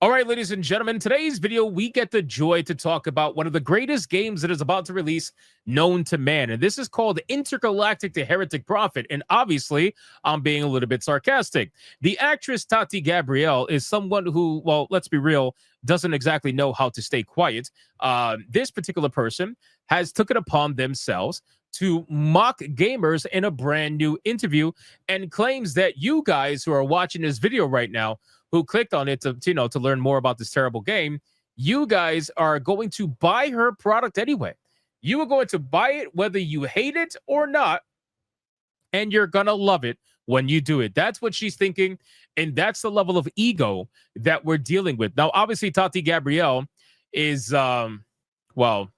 All right, ladies and gentlemen, today's video, we get the joy to talk about one of the greatest games that is about to release known to man. And this is called Intergalactic, the Heretic Prophet. And obviously, I'm being a little bit sarcastic. The actress Tati Gabrielle is someone who, well, let's be real, doesn't exactly know how to stay quiet. This particular person has took it upon themselves to mock gamers in a brand new interview and claims that you guys who are watching this video right now who clicked on it to learn more about this terrible game, you guys are going to buy her product anyway. You are going to buy it whether you hate it or not, and you're gonna love it when you do it. That's what she's thinking, and that's the level of ego that we're dealing with. Now, obviously, Tati Gabrielle is well,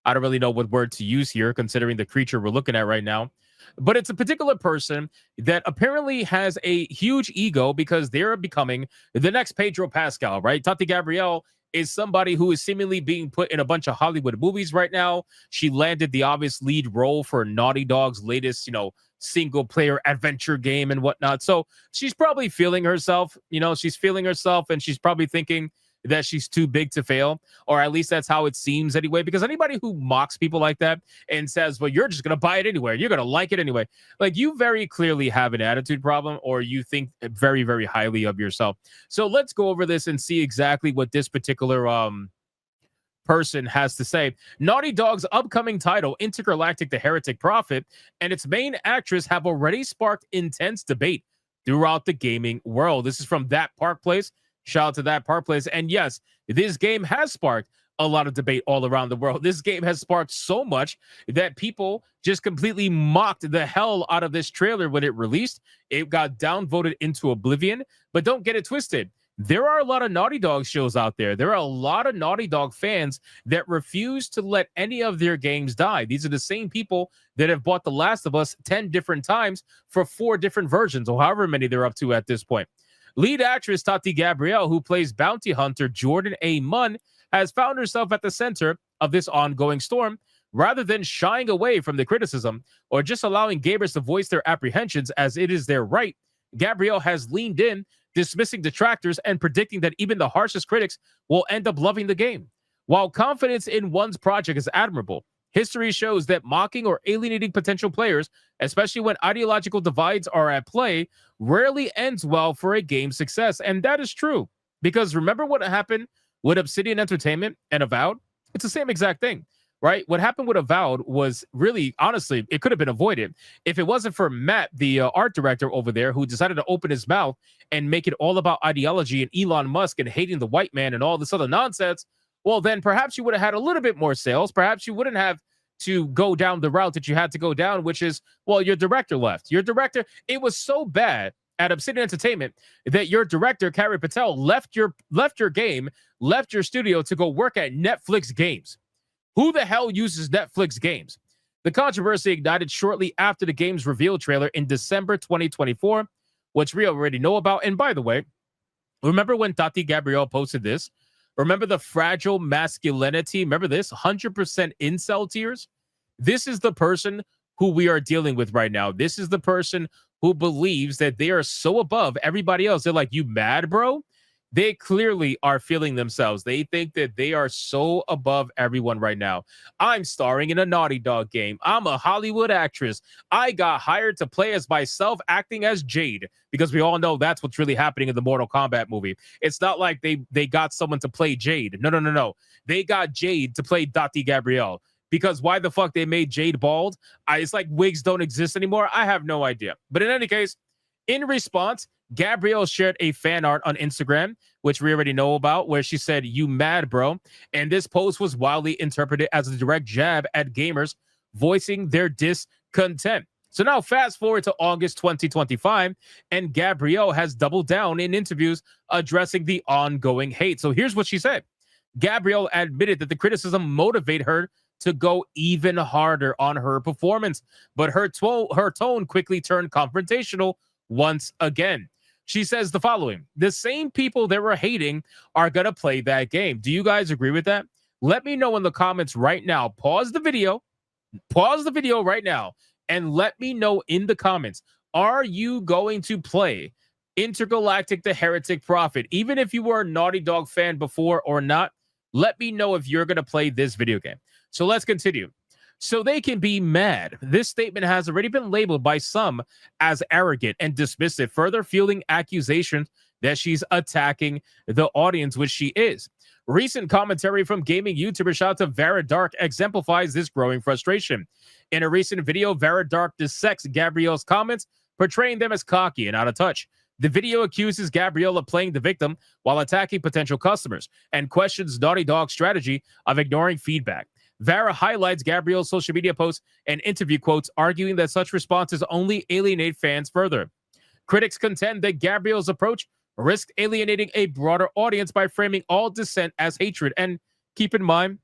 I don't really know what word to use here, considering the creature we're looking at right now. But it's a particular person that apparently has a huge ego because they're becoming the next Pedro Pascal, right? Tati Gabrielle is somebody who is seemingly being put in a bunch of Hollywood movies right now. She landed the obvious lead role for Naughty Dog's latest, single player adventure game and whatnot. So she's probably feeling herself, she's feeling herself and she's probably thinking that she's too big to fail, or at least that's how it seems anyway. Because anybody who mocks people like that and says, well, you're just going to buy it anyway, you're going to like it anyway, like you very clearly have an attitude problem or you think very, very highly of yourself. So let's go over this and see exactly what this particular person has to say. Naughty Dog's upcoming title, Intergalactic, the Heretic Prophet, and its main actress have already sparked intense debate throughout the gaming world. This is from That Park Place. Shout out to That Park Place. And yes, this game has sparked a lot of debate all around the world. This game has sparked so much that people just completely mocked the hell out of this trailer when it released. It got downvoted into oblivion. But don't get it twisted. There are a lot of Naughty Dog shows out there. There are a lot of Naughty Dog fans that refuse to let any of their games die. These are the same people that have bought The Last of Us 10 different times for 4 different versions, or however many they're up to at this point. Lead actress Tati Gabrielle, who plays bounty hunter Jordan A. Munn, has found herself at the center of this ongoing storm. Rather than shying away from the criticism or just allowing gamers to voice their apprehensions as it is their right, Gabrielle has leaned in, dismissing detractors and predicting that even the harshest critics will end up loving the game. While confidence in one's project is admirable, history shows that mocking or alienating potential players, especially when ideological divides are at play, rarely ends well for a game's success. And that is true. Because remember what happened with Obsidian Entertainment and Avowed? It's the same exact thing, right? What happened with Avowed was really, honestly, it could have been avoided if it wasn't for Matt, the art director over there, who decided to open his mouth and make it all about ideology and Elon Musk and hating the white man and all this other nonsense. Well, then perhaps you would have had a little bit more sales. Perhaps you wouldn't have to go down the route that you had to go down, which is, well, your director left. Your director, it was so bad at Obsidian Entertainment that your director, Carrie Patel, left your game, left your studio to go work at Netflix Games. Who the hell uses Netflix Games? The controversy ignited shortly after the game's reveal trailer in December 2024, which we already know about. And by the way, remember when Tati Gabrielle posted this? Remember the fragile masculinity? Remember this? 100% incel tears? This is the person who we are dealing with right now. This is the person who believes that they are so above everybody else. They're like, you mad, bro? They clearly are feeling themselves. They think that they are so above everyone right now. I'm starring in a Naughty Dog game. I'm a Hollywood actress. I got hired to play as myself, acting as Jade, because we all know that's what's really happening in the Mortal Kombat movie. It's not like they got someone to play Jade. No. They got Jade to play Tati Gabrielle. Because why the fuck they made Jade bald? It's like wigs don't exist anymore. I have no idea. But in any case, in response, Gabrielle shared a fan art on Instagram, which we already know about, where she said, you mad, bro? And this post was wildly interpreted as a direct jab at gamers voicing their discontent. So now fast forward to August 2025, and Gabrielle has doubled down in interviews addressing the ongoing hate. So here's what she said. Gabrielle admitted that the criticism motivated her to go even harder on her performance, but her tone quickly turned confrontational once again. She says the following: the same people that were hating are going to play that game. Do you guys agree with that? Let me know in the comments right now. Pause the video right now, and let me know in the comments. Are you going to play Intergalactic the Heretic Prophet. Even if you were a Naughty Dog fan before or not, let me know if you're going to play this video game. So let's continue. So they can be mad. This statement has already been labeled by some as arrogant and dismissive, further fueling accusations that she's attacking the audience, which she is. Recent commentary from gaming YouTuber shout out to Vera Dark exemplifies this growing frustration. In a recent video, Vera Dark dissects Gabrielle's comments, portraying them as cocky and out of touch. The video accuses Gabrielle of playing the victim while attacking potential customers and questions Naughty Dog's strategy of ignoring feedback. Vara highlights Gabrielle's social media posts and interview quotes, arguing that such responses only alienate fans further. Critics contend that Gabrielle's approach risks alienating a broader audience by framing all dissent as hatred. And keep in mind,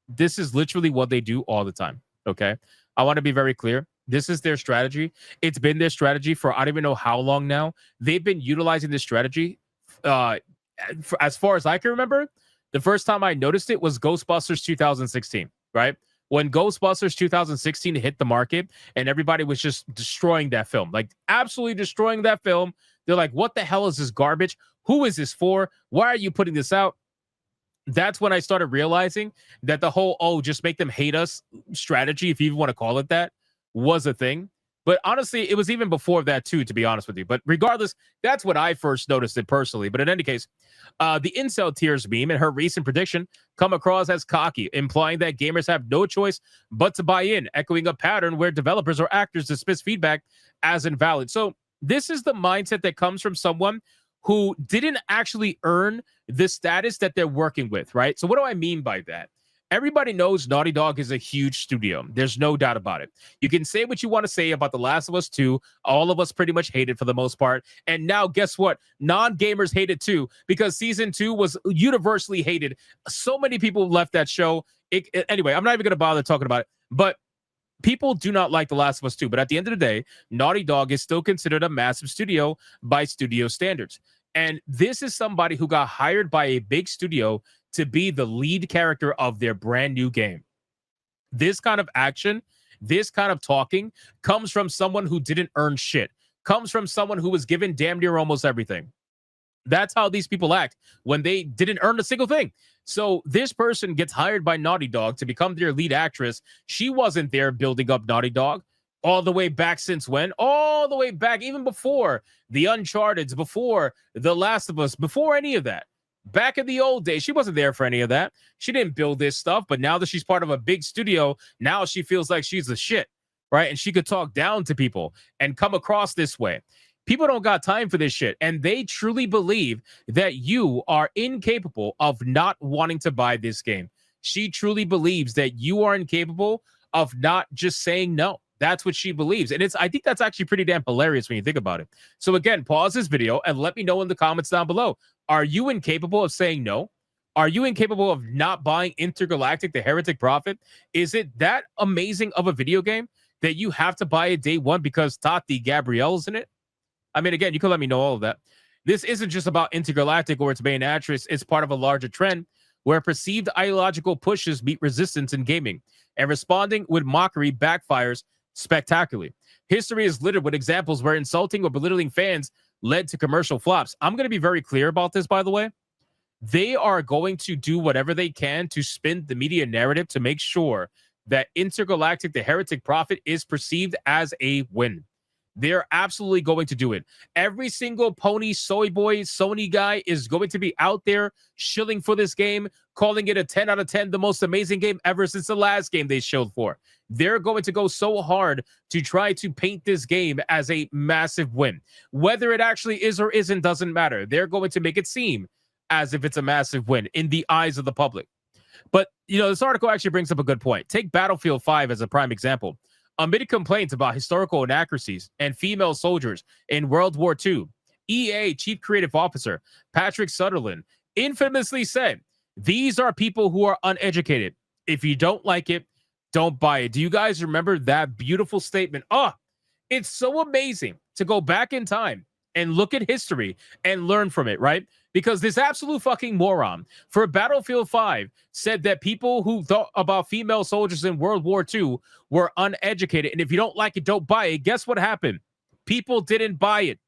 this is literally what they do all the time, okay? I want to be very clear. This is their strategy. It's been their strategy for I don't even know how long now. They've been utilizing this strategy as far as I can remember. The first time I noticed it was Ghostbusters 2016, right? When Ghostbusters 2016 hit the market and everybody was just destroying that film, like absolutely destroying that film. They're like, what the hell is this garbage? Who is this for? Why are you putting this out? That's when I started realizing that the whole, oh, just make them hate us strategy, if you even want to call it that, was a thing. But honestly, it was even before that too, to be honest with you. But regardless, that's when I first noticed it personally. But in any case, the Incel Tears meme and her recent prediction come across as cocky, implying that gamers have no choice but to buy in, echoing a pattern where developers or actors dismiss feedback as invalid. So this is the mindset that comes from someone who didn't actually earn the status that they're working with, right? So what do I mean by that? Everybody knows Naughty Dog is a huge studio. There's no doubt about it. You can say what you want to say about The Last of Us 2. All of us pretty much hate it for the most part. And now guess what? Non-gamers hate it too, because season 2 was universally hated. So many people left that show. Anyway, I'm not even going to bother talking about it. But people do not like The Last of Us 2. But at the end of the day, Naughty Dog is still considered a massive studio by studio standards. And this is somebody who got hired by a big studio to be the lead character of their brand new game. This kind of action, this kind of talking comes from someone who didn't earn shit, comes from someone who was given damn near almost everything. That's how these people act when they didn't earn a single thing. So this person gets hired by Naughty Dog to become their lead actress. She wasn't there building up Naughty Dog all the way back since when? All the way back, even before the Uncharted, before The Last of Us, before any of that. Back in the old days, she wasn't there for any of that. She didn't build this stuff, but now that she's part of a big studio, now she feels like she's the shit, right? And she could talk down to people and come across this way. People don't got time for this shit, and they truly believe that you are incapable of not wanting to buy this game. She truly believes that you are incapable of not just saying no. That's what she believes. And I think that's actually pretty damn hilarious when you think about it. So again, pause this video and let me know in the comments down below. Are you incapable of saying no? Are you incapable of not buying Intergalactic, the Heretic Prophet? Is it that amazing of a video game that you have to buy it day one because Tati Gabrielle is in it? I mean, again, you can let me know all of that. This isn't just about Intergalactic or its main actress. It's part of a larger trend where perceived ideological pushes meet resistance in gaming, and responding with mockery backfires spectacularly. History is littered with examples where insulting or belittling fans led to commercial flops. I'm going to be very clear about this, by the way. They are going to do whatever they can to spin the media narrative to make sure that Intergalactic, the Heretic Prophet, is perceived as a win. They're absolutely going to do it. Every single pony, soy boy, Sony guy is going to be out there shilling for this game, calling it a 10 out of 10, the most amazing game ever since the last game they shilled for. They're going to go so hard to try to paint this game as a massive win. Whether it actually is or isn't doesn't matter. They're going to make it seem as if it's a massive win in the eyes of the public. But, you know, this article actually brings up a good point. Take Battlefield 5 as a prime example. Amid complaints about historical inaccuracies and female soldiers in World War II, EA Chief Creative Officer Patrick Sutherland infamously said, "These are people who are uneducated. If you don't like it, don't buy it." Do you guys remember that beautiful statement? Oh, it's so amazing to go back in time and look at history and learn from it, right? Because this absolute fucking moron for Battlefield 5 said that people who thought about female soldiers in World War II were uneducated. And if you don't like it, don't buy it. Guess what happened? People didn't buy it.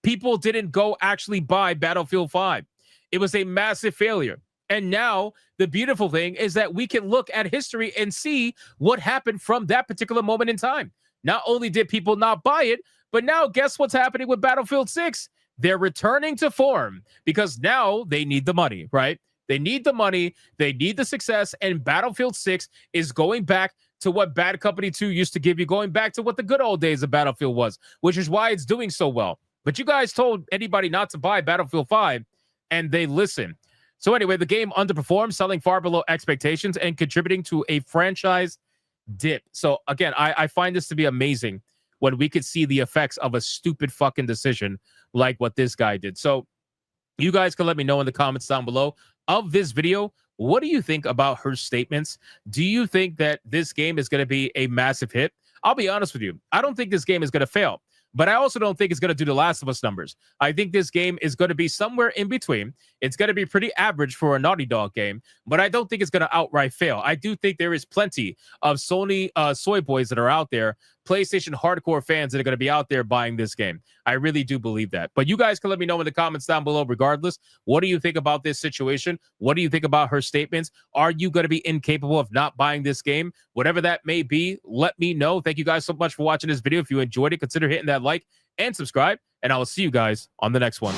People didn't go actually buy Battlefield 5. It was a massive failure. And now the beautiful thing is that we can look at history and see what happened from that particular moment in time. Not only did people not buy it, but now guess what's happening with Battlefield 6? They're returning to form because now they need the money, right? They need the money, they need the success, and Battlefield 6 is going back to what Bad Company 2 used to give you, going back to what the good old days of Battlefield was, which is why it's doing so well. But you guys told anybody not to buy Battlefield 5, and they listen. So anyway, the game underperformed, selling far below expectations and contributing to a franchise dip. So again, I find this to be amazing when we could see the effects of a stupid fucking decision like what this guy did. So you guys can let me know in the comments down below of this video. What do you think about her statements? Do you think that this game is going to be a massive hit? I'll be honest with you. I don't think this game is going to fail. But I also don't think it's going to do The Last of Us numbers. I think this game is going to be somewhere in between. It's going to be pretty average for a Naughty Dog game, but I don't think it's going to outright fail. I do think there is plenty of Sony soy boys that are out there, PlayStation hardcore fans that are going to be out there buying this game. I really do believe that. But you guys can let me know in the comments down below regardless. What do you think about this situation? What do you think about her statements? Are you going to be incapable of not buying this game? Whatever that may be, let me know. Thank you guys so much for watching this video. If you enjoyed it, consider hitting that like and subscribe, and I will see you guys on the next one.